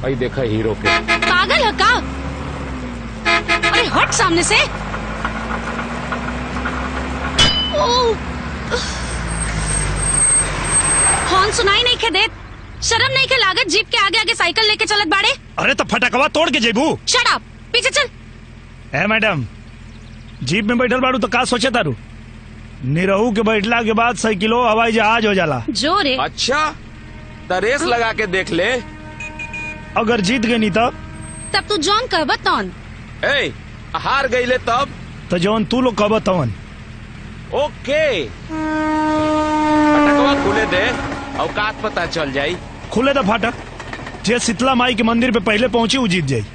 भाई देखा हीरो के। पागल है का? अरे हट सामने से। हॉर्न सुनाई नहीं के देत, शर्म नहीं के लागत जीप के आगे आगे साइकिल लेके चलत बाड़े। अरे तो फटाकवा तोड़ के जेबू। शट अप, पीछे चल। ए मैडम, जीप में बैठल बाड़ू तो का सोचे तारू? निरहू के बैठला के बाद साइकिलो हवाई जहाज हो जाला। जो रे। अच्छा तो रेस लगा के देख ले। अगर जीत गई नहीं तब तू जॉन कहबत तौन। ए हार गईले तब तो जौन तू लोग कहबत तवन। ओके फटकवा खुले दे, औकात पता चल जाई। खुले द फाटक, जे शीतला माई के मंदिर पे पहले पहुंची वो जीत जाई।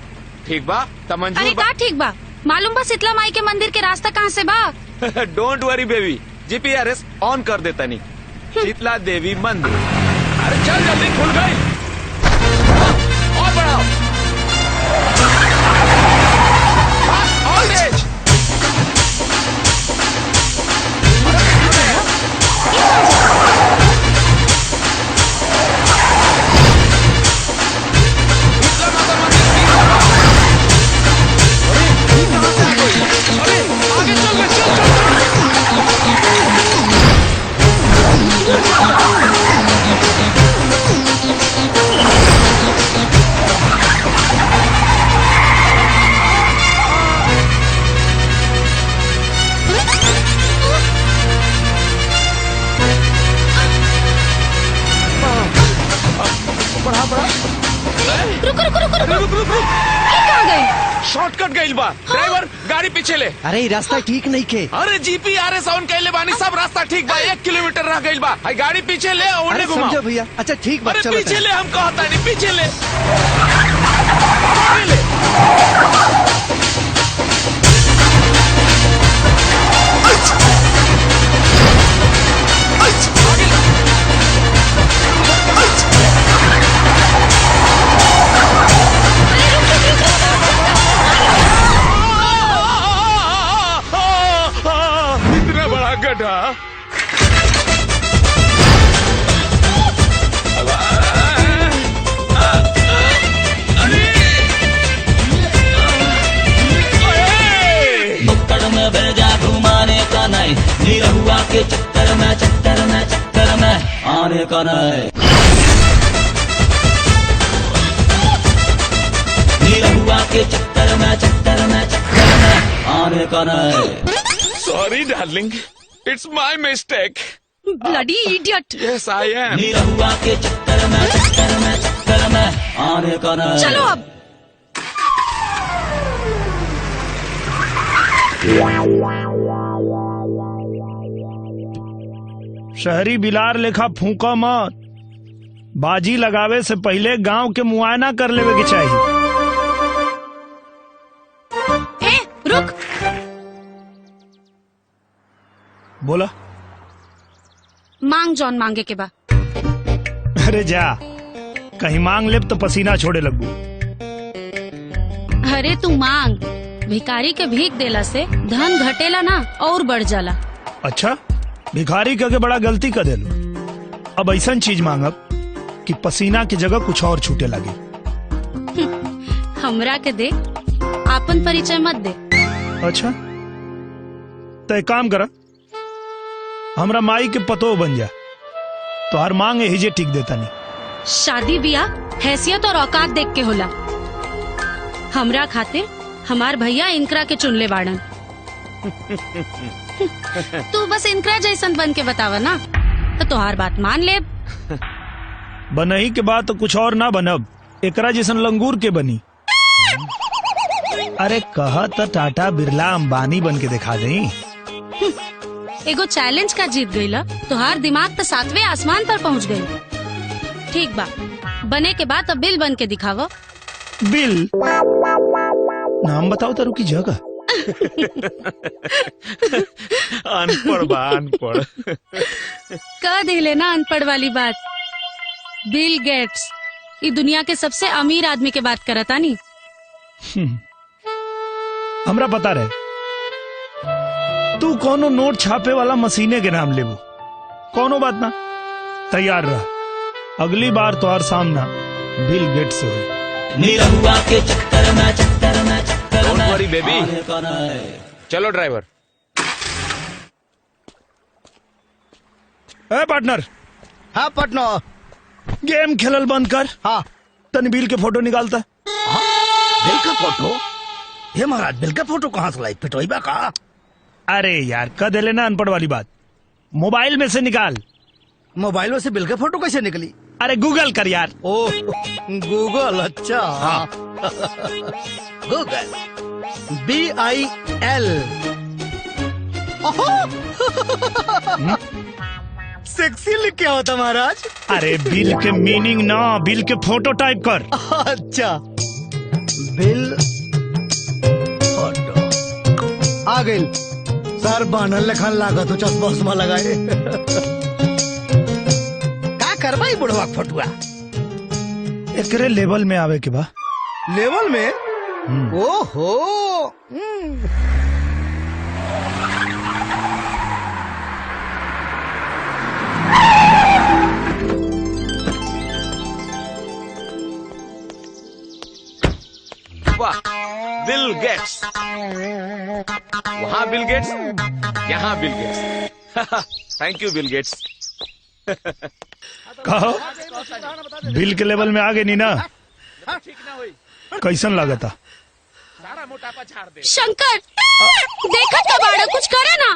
ठीक बा त मंजूर अरे का ठीक बा? मालूम बा शीतला माई के मंदिर के रास्ता कहाँ से बा? Don't worry baby, GPRS on कर देता नहीं। शीतला देवी मंदिर। अरे चल जल्दी, खुल गई। और बढ़ाओ, और तेज। शीतला माता मंदिर ठीक है। अरे कहाँ से आ गई? अरे आगे चल रहे, चल चल रुक रुक रुक रुक रुक रुक रुक। ये कहाँ गई? शॉर्टकट गइल बा। ड्राइवर गाड़ी पीछे ले। अरे ये रास्ता ठीक नहीं के। अरे जीपीआरएस ऑन कैले बानी, सब रास्ता ठीक बा। 1 किलोमीटर रह गइल बा। आई गाड़ी पीछे ले, अरे ओने घुमाओ। समझो भैया। अच्छा ठीक बात, अरे चलो पीछे ले, हम कहता नहीं, पीछे ले। आगे ले। आगे ले। इतना बड़ा गड्ढा। नुक्कड़ में भेजा घुमाने का नहीं, निरहुआ के चक्कर में आने का नहीं। निरहुआ के चक्कर में आने का नहीं। Sorry darling, it's my mistake. Bloody idiot. Yes I am. Nirahua के चक्कर में आने का नहीं। चलो अब। शहरी बिलार लेखा फूका मत। बाजी लगावे से पहले गांव के मुआयना कर लेवे के चाहिए। ए रुक। बोला। मांग जॉन मांगे के बा। अरे जा, कहीं मांग ले तो पसीना छोड़े लगू। अरे तू मांग, भिखारी के भीख देला से धन घटेला ना और बढ़ जाला। अच्छा, भिखारी के बड़ा गलती कर देलो। अब ऐसा चीज मांगब कि पसीना की जगह कुछ और छूटे लगे। हमरा के दे, आपन परिचय मत दे। अच्छा तो एक काम करा, हमरा माई के पतो बन जा, तो हर मांग हिजे टिक देता नहीं। शादी बियाह हैसियत और औकात देख के होला। हमरा खातिर हमार भैया इनकरा के चुन ले बाड़न। तू बस इनकरा जैसन बन के बतावा ना, तो तुहार बात मान ले। बनही के बाद तो कुछ और ना बनब, एकरा जैसन लंगूर के बनी। अरे कहा तो टाटा बिरला अंबानी बन के दिखा दे। एगो चैलेंज का जीत गईला, तुहार दिमाग तो 7वें आसमान पर पहुंच गई। ठीक बा, बने के बाद अब बिल बन के दिखावा। बिल? नाम बताओ तारू की जगह। अनपढ़ बा, अनपढ़। कह दिले ना अनपढ़ वाली बात। बिल गेट्स ये दुनिया के सबसे अमीर आदमी के बात करता नी। हमरा पता रहे, तू कोनो नोट छापे वाला मशीने के नाम लेबू। कोनो बात ना, तैयार रह, अगली बार तो हर सामना बिल गेट्स से हो। निरहुआ के चक्कर में Don't worry, baby. आने का नहीं। चलो ड्राइवर। ए पार्टनर, हाँ पार्टनर। गेम खेलल बंद कर। हाँ तनी बिल के फोटो निकालता। बिल का फोटो? ये महाराज बिल का फोटो कहाँ से लाई? पिटोईबा का? अरे यार, कह दे लेना अनपढ़ वाली बात। मोबाइल में से निकाल। मोबाइल में से बिल का फोटो कैसे निकली? अरे गूगल कर यार। ओ गूगल, अच्छा। हाँ। Google BIL। सेक्सी लिख क्या होता महाराज? अरे बिल के मीनिंग ना, बिल के फोटो टाइप कर। अच्छा, बिल फोटो आ गई। सर बानर लखन लागा तो चश्मा उस्मा लगाए। का करवाई बुढ़वा फोटुआ? एकरे लेवल में आवे के बा। लेवल में? ओहो। वाह, बिल गेट्स। वहाँ बिल गेट्स, यहाँ Bill Gates. Thank you Bill Gates. कहो, बिल के लेवल में आ गए नी ना? कैसन लागता? शंकर, देखा क्या बाड़ा, कुछ करे ना।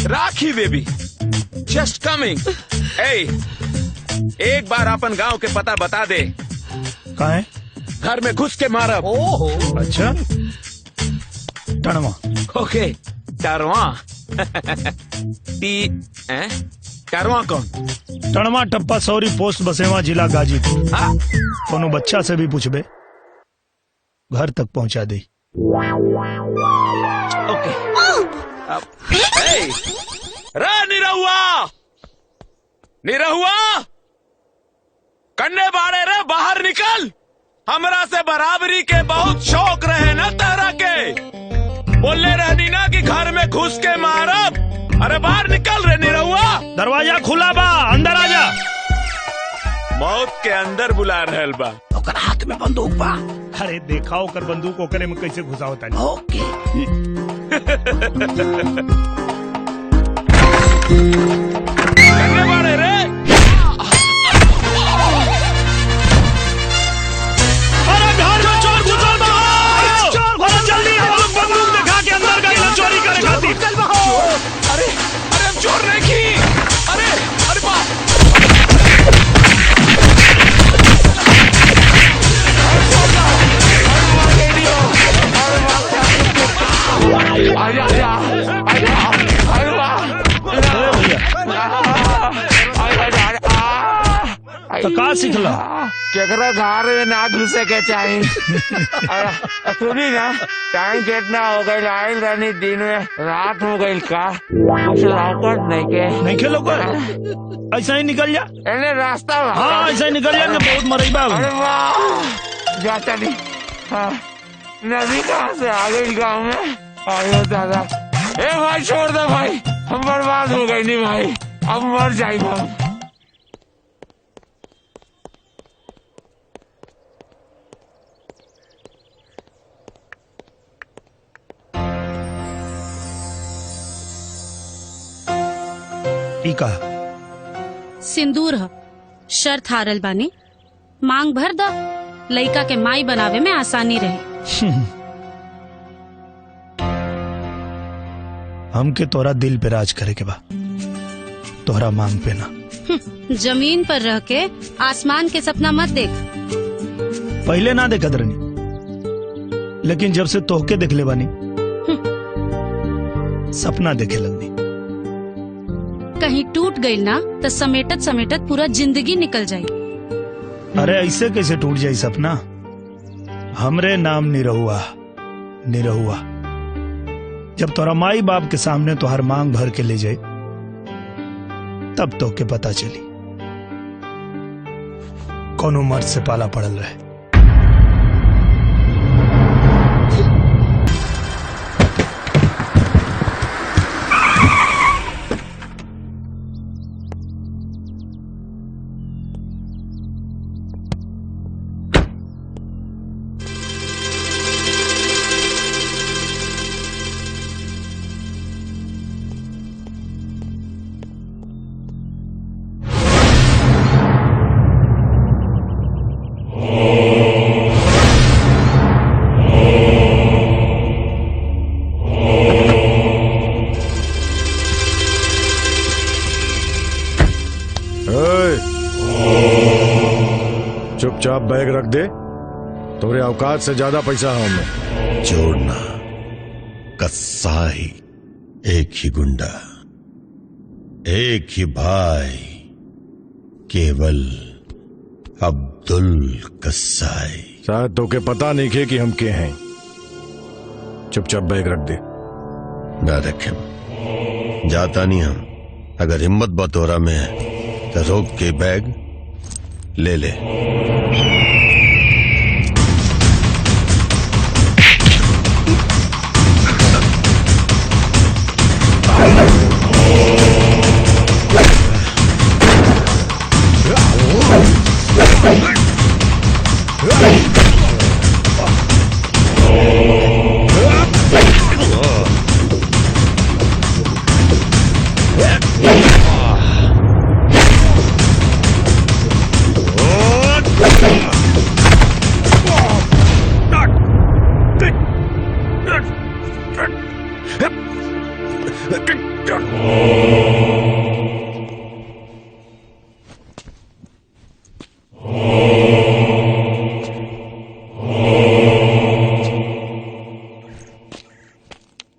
राखी बेबी, जस्ट कमिंग। एक बार अपन गांव के पता बता दे। कहाँ है? घर में घुस के मारब। ओहो। अच्छा, टणवा। ओके, टरवा। टरवा कौन? टणवा टप्पा सौरी पोस्ट बसेवा जिला गाजीपुर। हाँ? कोनो बच्चा से भी पूछबे, घर तक पहुंचा दे। ओके। रे निरहुआ, निरहुआ, कन्ने बाड़े रे, बाहर निकल। हमरा से बराबरी के बहुत शौक रहे ना तारा के। बोले रहनी ना कि घर में घुस के मारब। अरे बाहर निकल रे निरहुआ। दरवाजा खुला बा, अंदर आ जा। मौत के अंदर बुला रहल बा। ओकर हाथ में बंदूक बा। अरे देखा ओकर बंदूक ओकरे में कैसे घुसा होता है। ओके। कन्ने बाड़े रे। अरे घर में चोर घुसल बा। अरे जल्दी आओ, बंदूक दिखा के अंदर गई ना चोरी करे खातिर। अरे अरे हम चोर नहीं की। अरे अरे बाप। आजा आजा आजा। अरे तो का सिखला? केकरा घर में ना घुसे के चाहिए। सुनी ना, टाइम कितना हो गई? आयल रानी दिन में रात हो गई का? कुछ लौकत नहीं के? नहीं खेलो कर, ऐसा ही निकल जा। एने रास्ता। हाँ ऐसा ही निकल जा ना, बहुत मरईबा। अरे वाह, जाता नहीं। हाँ, नदी कहाँ से आ गई गाँव में? आयो दादा। ए भाई छोड़ दे भाई, हम बर्बाद हो गए नहीं भाई, अब मर जाएगा हम। टीका सिंदूर ह, शर्त हारल बानी, मांग भर द, लइका के माई बनावे में आसानी रही। हमके तोरा दिल पे राज करे के बा, तोहरा मांग पे ना। जमीन पर रह के आसमान के सपना मत देख। पहले ना देखत रहनी, लेकिन जब से तोहके देखले बानी सपना देखे लगनी। कहीं टूट गई ना तो समेटत समेटत पूरा जिंदगी निकल जाई। अरे ऐसे कैसे टूट जाई सपना? हमरे नाम निरहुआ, निरहुआ। जब तोरा माई बाप के सामने तोहर मांग भर के ले जाए तब तो के पता चली कौनो मर्द से पाला पड़ल रहे। चुपचाप बैग रख दे, तुम्हारे औकात से ज्यादा पैसा है हमें। जोड़ना कसाई, एक ही गुंडा, एक ही भाई, केवल अब्दुल कसाई। शायद तो के पता नहीं खे कि हम के हैं। चुपचाप बैग रख दे। ना रखे जाता नहीं हम। अगर हिम्मत बतौरा में है तो रोक के बैग ले ले।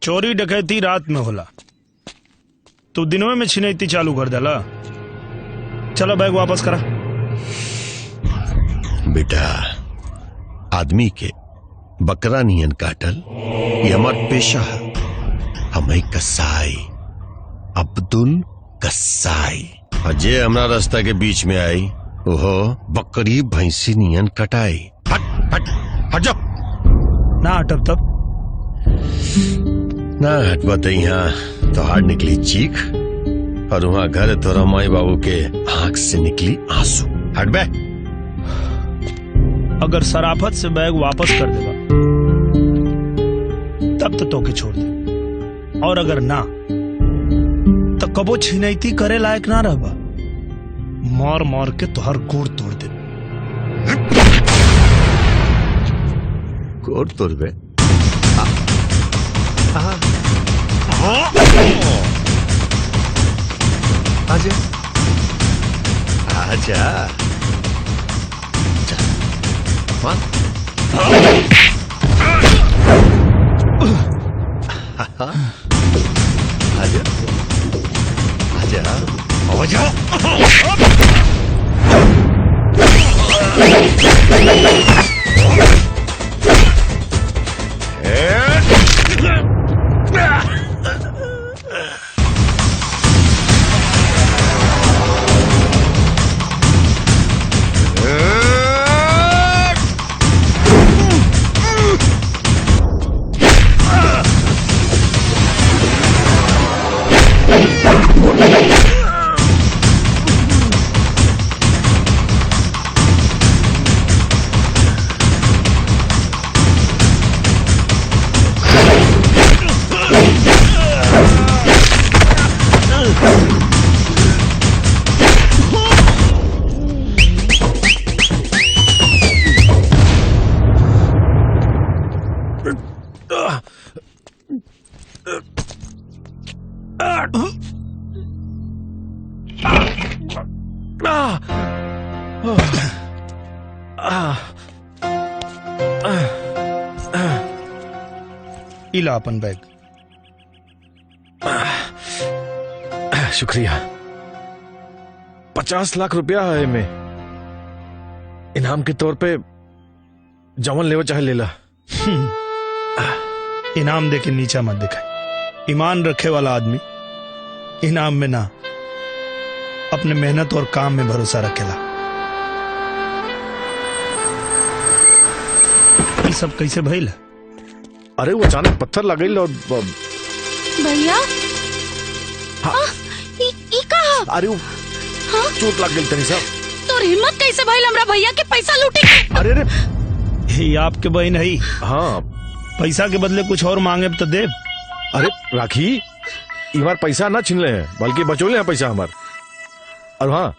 चोरी डकैती रात में होला, तू दिनों में छिनैती चालू कर देला। चलो बैग वापस करा। बेटा, आदमी के बकरा नियन काटल ये हमार पेशा है। हमें कसाई, अब्दुल कसाई। अजय हमरा रास्ता के बीच में आई, ओहो बकरी भैंसी नियन कटाई। हट हट हट जा। ना हटब तब ना हट बता। यहाँ तो हार निकली चीख और वहाँ घर तोरा माई बाबू के आंख से निकली आंसू। हट बे। अगर सराफत से बैग वापस कर देगा तब तो तोके छोड़ दे, और अगर ना तो कबो छिनैती करे लायक ना रहबा। मार मार के तोहर गोड़ तोड़ दे। गोड़ तोड़ बे। आजा आजा। आजा आजा आजा। इला अपन बैग। शुक्रिया। 50 लाख रुपया है में इनाम के तौर पे। जवन लेवा चाहे लेला। इनाम देके नीचा मत दिखाए। ईमान रखे वाला आदमी इनाम में ना, अपने मेहनत और काम में भरोसा रखेला। ये सब कैसे भइल? अरे वो अचानक पत्थर लगल और भैया ई कहा? अरे वो चोट लग गई तनी सा। तोर हिम्मत कैसे भइल हमरा भैया के पैसा लूटे के? अरे अरे ये आपके बहन है। हाँ, पैसा के बदले कुछ और मांगे तो दे। अरे राखी, इमार पैसा ना छीन ले हैं, बल्कि बचोले हैं पैसा हमार। और हाँ,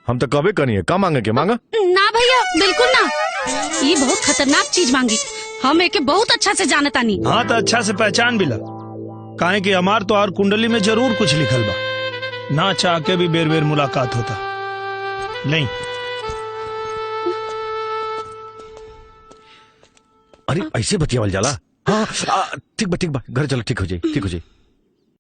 हम तो कबे कनी है, का मांगे के मांगा? ना भैया, बिल्कुल ना। ये बहुत खतरनाक चीज मांगी। हम एके बहुत अच्छा से जानता नहीं। हाँ तो अच्छा से पहचान भी ला, काहे कि हमार तो और कुंडली में जरूर कुछ लिखल बा। ना चाह के भी बेर बेर मुलाकात होता नहीं। अरे ऐसे बतियावल जाला। हाँ ठीक बा घर चलो, ठीक हो जाए ठीक हो जाए।